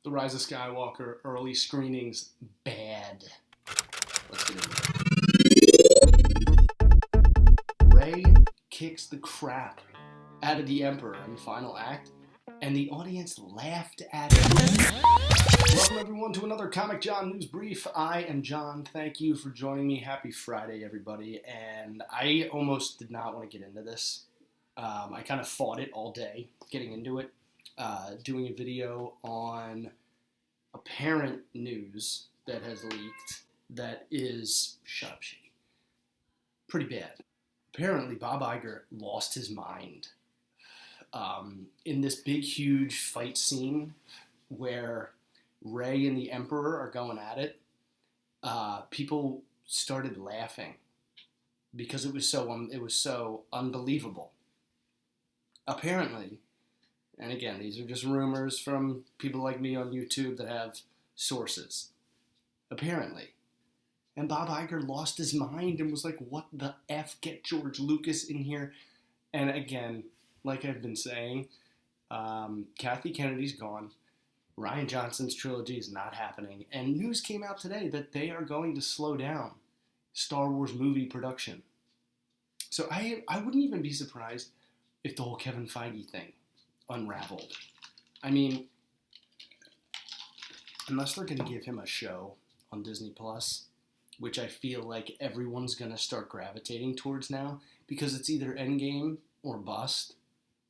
The Rise of Skywalker early screenings bad. Let's get into it. Rey kicks the crap out of the Emperor in the final act, and the audience laughed at it. Welcome everyone to another Comic-Jon news brief. I am John. Thank you for joining me. Happy Friday, everybody. And I almost did not want to get into this. I kind of fought it all day, getting into it, doing a video on apparent news that has leaked that is, shut up, Shady, pretty bad. Apparently, Bob Iger lost his mind in this big, huge fight scene where Rey and the Emperor are going at it. People started laughing because it was so unbelievable. Apparently, and again, these are just rumors from people like me on YouTube that have sources. Apparently. And Bob Iger lost his mind and was like, what the F? Get George Lucas in here. And again, like I've been saying, Kathy Kennedy's gone. Rian Johnson's trilogy is not happening. And news came out today that they are going to slow down Star Wars movie production. So I wouldn't even be surprised if the whole Kevin Feige thing unraveled. I mean, unless they're going to give him a show on Disney Plus, which I feel like everyone's going to start gravitating towards now, because it's either Endgame or bust.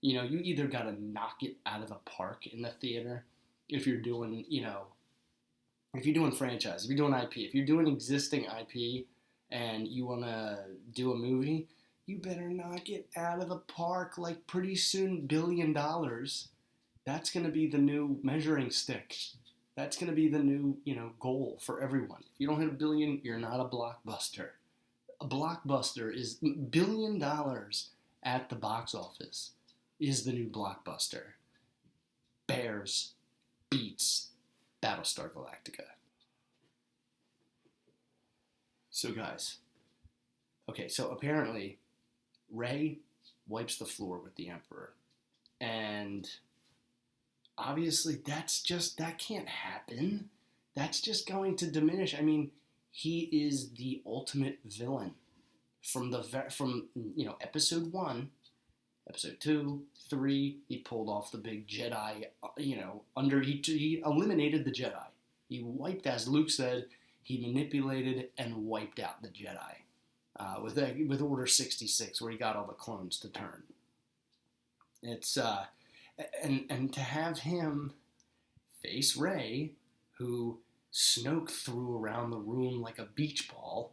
You know, you either got to knock it out of the park in the theater if you're doing, if you're doing franchise, if you're doing IP, if you're doing existing IP and you want to do a movie, you better knock it out of the park. Like, pretty soon, $1 billion. That's going to be the new measuring stick. That's going to be the new, goal for everyone. If you don't hit $1 billion, you're not a blockbuster. A blockbuster is $1 billion at the box office is the new blockbuster. Bears beats Battlestar Galactica. So guys, okay, so apparently Rey wipes the floor with the Emperor, and obviously that can't happen. That's just going to diminish. I mean, he is the ultimate villain from episode 1, episode 2, 3, he pulled off the big Jedi, he eliminated the Jedi. He wiped, as Luke said, he manipulated and wiped out the Jedi with Order 66, where he got all the clones to turn. It's, and to have him face Rey, who Snoke threw around the room like a beach ball,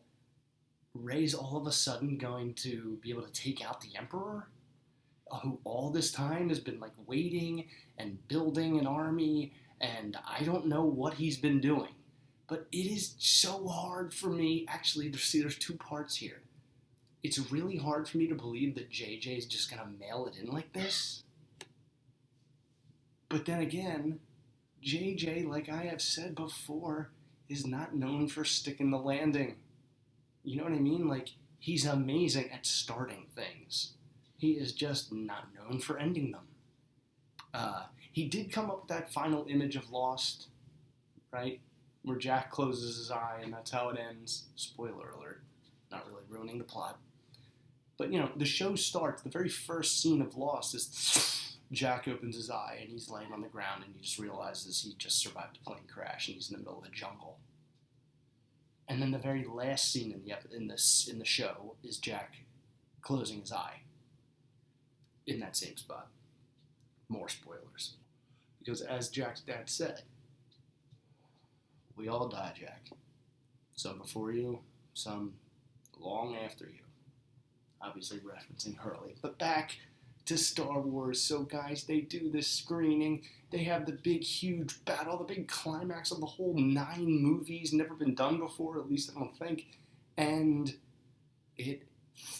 Rey's all of a sudden going to be able to take out the Emperor, who all this time has been like waiting and building an army, and I don't know what he's been doing. But it is so hard for me. Actually, there's two parts here. It's really hard for me to believe that JJ is just going to mail it in like this. But then again, JJ, like I have said before, is not known for sticking the landing. You know what I mean? Like, he's amazing at starting things. He is just not known for ending them. He did come up with that final image of Lost, right? Where Jack closes his eye and that's how it ends. Spoiler alert. Not really ruining the plot. But, the show starts, the very first scene of Lost is Jack opens his eye and he's laying on the ground and he just realizes he just survived a plane crash and he's in the middle of the jungle. And then the very last scene in the show is Jack closing his eye in that same spot. More spoilers. Because as Jack's dad said, we all die, Jack. Some before you, some long after you. Obviously referencing Hurley. But back to Star Wars. So guys, they do this screening. They have the big, huge battle, the big climax of the whole 9 movies. Never been done before, at least I don't think. And it,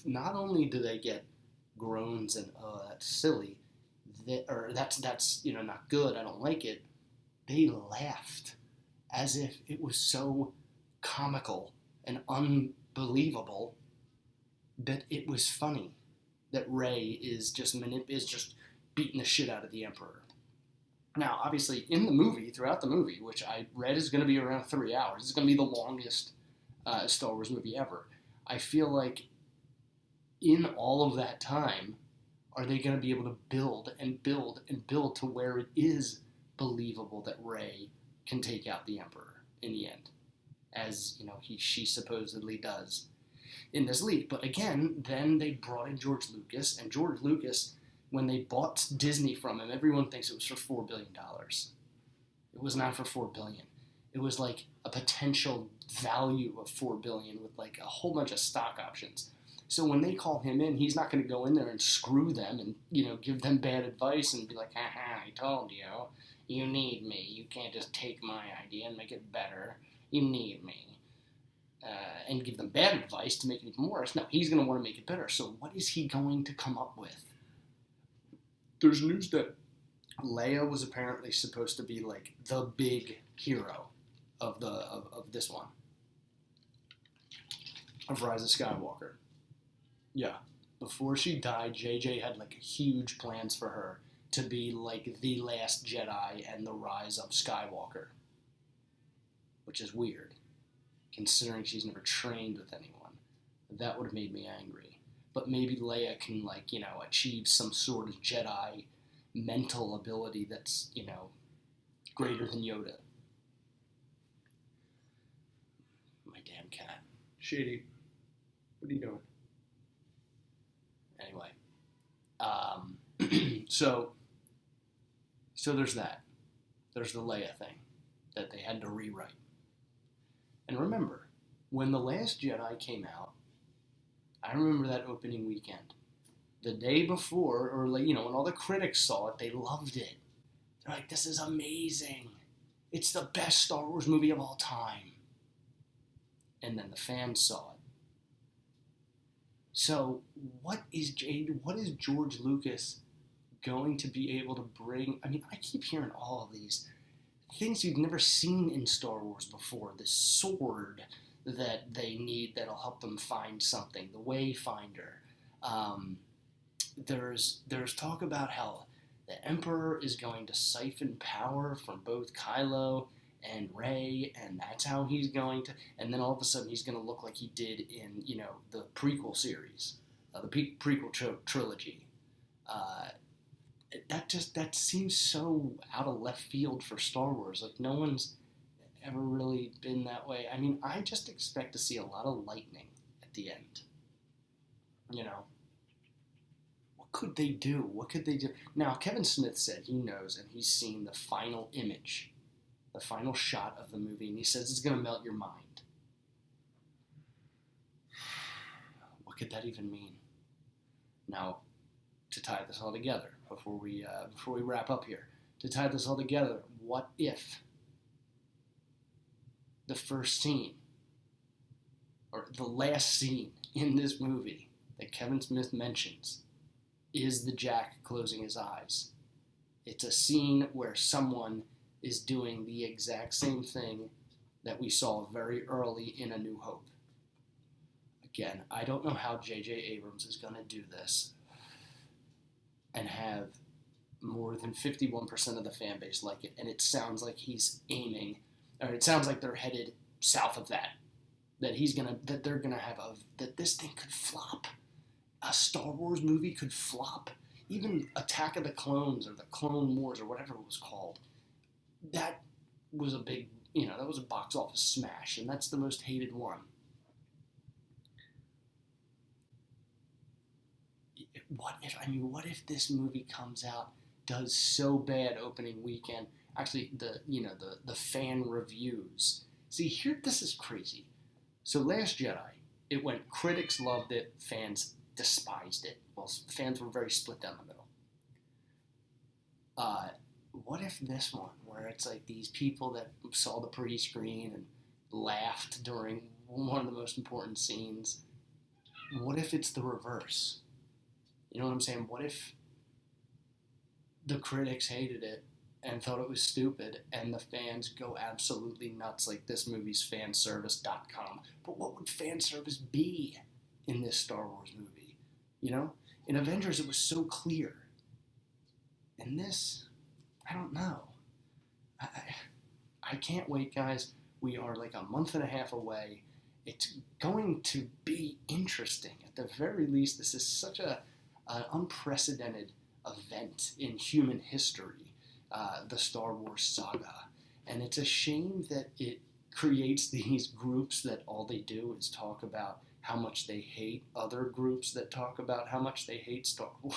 not only do they get groans and, that's silly, that's not good, I don't like it. They laughed as if it was so comical and unbelievable that it was funny that Rey is just beating the shit out of the Emperor. Now, obviously, in the movie, throughout the movie, which I read is going to be around 3 hours, it's going to be the longest Star Wars movie ever. I feel like in all of that time, are they going to be able to build and build and build to where it is believable that Rey can take out the Emperor in the end, as she supposedly does in this leak? But again, then they brought in George Lucas, and George Lucas, when they bought Disney from him, everyone thinks it was for $4 billion. It was not for $4 billion. It was like a potential value of $4 billion with like a whole bunch of stock options. So when they call him in, he's not going to go in there and screw them and give them bad advice and be like, "Haha, I told you, you need me. You can't just take my idea and make it better. You need me." And give them bad advice to make it even worse. No, he's going to want to make it better. So what is he going to come up with? There's news that Leia was apparently supposed to be like the big hero of this one, of Rise of Skywalker. Yeah, before she died, JJ had like huge plans for her to be like the last Jedi and the rise of Skywalker, which is weird, considering she's never trained with anyone. That would have made me angry. But maybe Leia can achieve some sort of Jedi mental ability that's, greater than Yoda. My damn cat. Shady. What are you doing? Anyway. So there's that. There's the Leia thing that they had to rewrite. And remember, when The Last Jedi came out, I remember that opening weekend. The day before, or when all the critics saw it, they loved it. They're like, "This is amazing. It's the best Star Wars movie of all time." And then the fans saw it. So what is George Lucas going to be able to bring? I mean, I keep hearing all of these things you've never seen in Star Wars before. This sword that they need that'll help them find something, the Wayfinder. There's talk about how the Emperor is going to siphon power from both Kylo and Rey, and that's how he's going to. And then all of a sudden, he's going to look like he did in the prequel series, the prequel trilogy. That seems so out of left field for Star Wars. Like, no one's ever really been that way. I mean, I just expect to see a lot of lightning at the end. What could they do? What could they do? Now, Kevin Smith said he knows and he's seen the final image, the final shot of the movie, and he says it's going to melt your mind. What could that even mean? Now, to tie this all together, before we wrap up here, to tie this all together, what if the first scene, or the last scene in this movie that Kevin Smith mentions, is the Jack closing his eyes? It's a scene where someone is doing the exact same thing that we saw very early in A New Hope. Again, I don't know how J.J. Abrams is going to do this and have more than 51% of the fan base like it, and it sounds like he's aiming, or it sounds like they're headed south of that. That this thing could flop. A Star Wars movie could flop. Even Attack of the Clones or the Clone Wars or whatever it was called. That was a big, that was a box office smash, and that's the most hated one. What if this movie comes out, does so bad opening weekend? Actually, the fan reviews. See, here, this is crazy. So Last Jedi, it went, critics loved it, fans despised it. Well, fans were very split down the middle. What if this one, where it's like these people that saw the pre-screen and laughed during one of the most important scenes, what if it's the reverse? You know what I'm saying? What if the critics hated it and thought it was stupid, and the fans go absolutely nuts, like this movie's fanservice.com? But what would fanservice be in this Star Wars movie? In Avengers, it was so clear. In this, I don't know. I, I can't wait, guys. We are like a month and a half away. It's going to be interesting. At the very least, this is such an unprecedented event in human history, the Star Wars saga. And it's a shame that it creates these groups that all they do is talk about how much they hate other groups that talk about how much they hate Star Wars.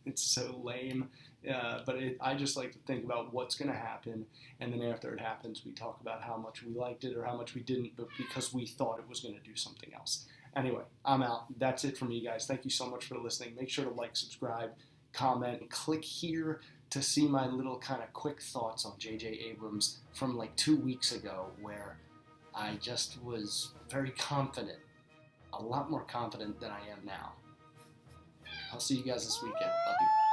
It's so lame. But I just like to think about what's going to happen, and then after it happens, we talk about how much we liked it or how much we didn't, but because we thought it was going to do something else. Anyway, I'm out. That's it for me, guys. Thank you so much for listening. Make sure to like, subscribe, comment, and click here to see my little kind of quick thoughts on J.J. Abrams from like 2 weeks ago, where I just was very confident, a lot more confident than I am now. I'll see you guys this weekend. Love you.